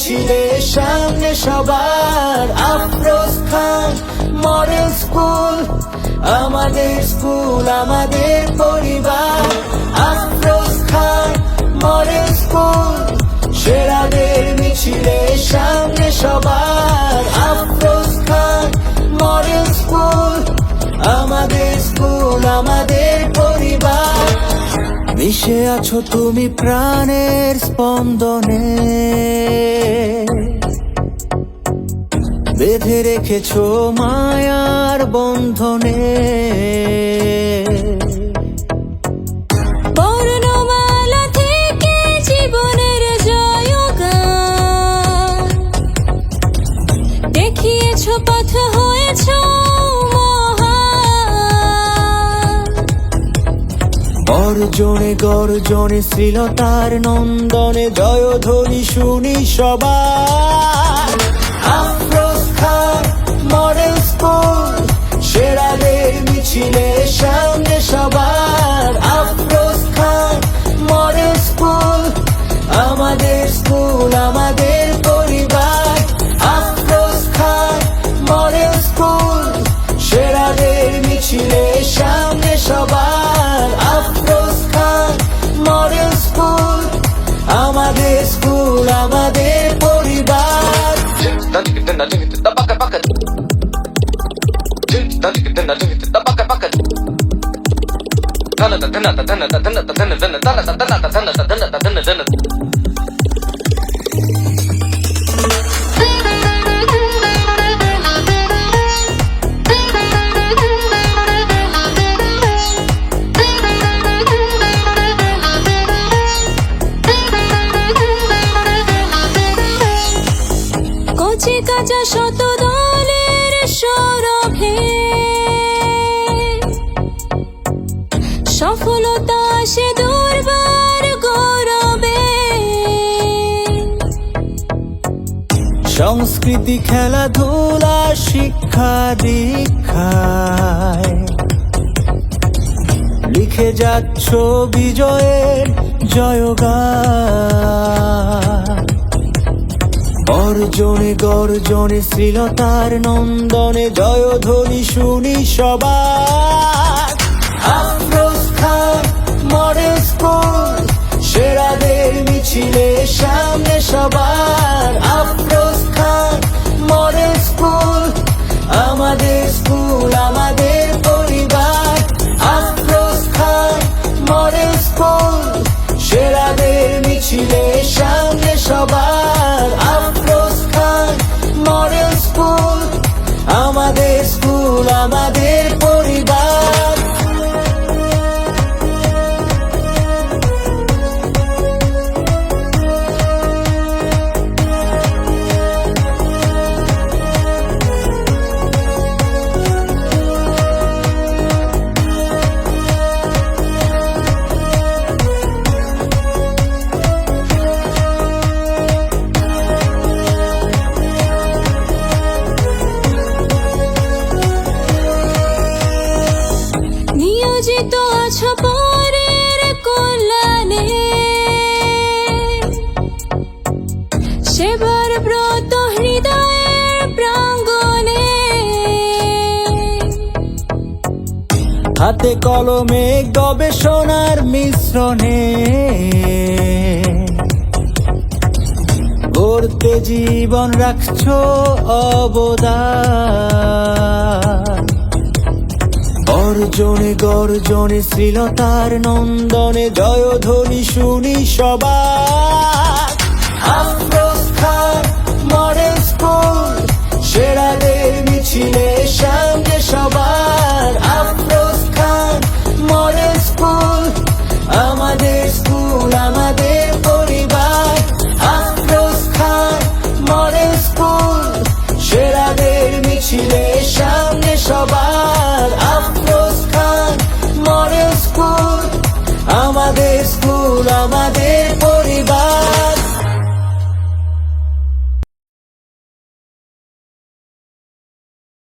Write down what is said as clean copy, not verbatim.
মিছিলের সামনে সবার আফরোজ খান মডেল স্কুল, আমাদের স্কুল আমাদের পরিবার। আফরোজ খান মডেল স্কুল, সেরাদের মিছিলের সামনে সবার আফরোজ খান মডেল স্কুল, আমাদের স্কুল আমাদের পরিবার। মিশে আছো তুমি প্রাণের স্পন্দনে, বেঁধে রেখেছো মায়ার বন্ধনে। বর্ণমালা থেকে জীবনের জয়গান দেখিয়েছো, পথ হয়েছো মহান। গর্জনে গর্জনে শ্রীলতার নন্দনে জয়ধ্বনি শুনি সবার। আফরোজ খান মডেল স্কুল, সেরাদের মিছিলের সামনে সবার আফরোজ খান মডেল স্কুল, আমাদের স্কুল আমাদের পরিবার। আফরোজ খান মডেল স্কুল, সেরাদের মিছিলের সামনে সবার আফরোজ খান মডেল স্কুল, আমাদের স্কুল আমাদের পরিবার। কচি কাঁচা শত দলের সৌরভে সফলতা আসে দুর্বার গৌরবে। সংস্কৃতি খেলাধুলা শিক্ষা দীক্ষায় লিখে যাচ্ছ বিজয়ের জয়গান। গর্জনে গর্জনে শ্রীলতার নন্দনে জয়ধ্বনি শুনি সবার। আফরোজ খান মডেল স্কুল, সেরাদের মিছিলের সামনে সবার আফরোজ খান মডেল স্কুল, আমাদের স্কুল আমাদের পরিবার। আফরোজ খান মডেল স্কুল, সেরাদের মিছিলের সামনে সবার আফরোজ খান মডেল স্কুল, আমাদের স্কুল আমাদের পরিবার। নিয়োজিত আছো পরের কল্যাণে, সেবার ব্রত হৃদয়ের প্রাঙ্গণে। হাতে কলমে গবেষণার মিশ্রণে গড়তে জীবন রাখছো অবদান। গর্জনে গর্জনে শ্রীলতার নন্দনে জয়ধ্বনি শুনি সবার। আফরোজ খান মডেল স্কুল, সেরাদের মিছিলের সামনে সবার আফরোজ খান মডেল স্কুল, আমাদের স্কুল আমাদের পরিবার। আফরোজ খান মডেল স্কুল, সেরাদের মিছিলের সামনে সবার আফরোজ খান মডেল স্কুল, আমাদের স্কুল আমাদের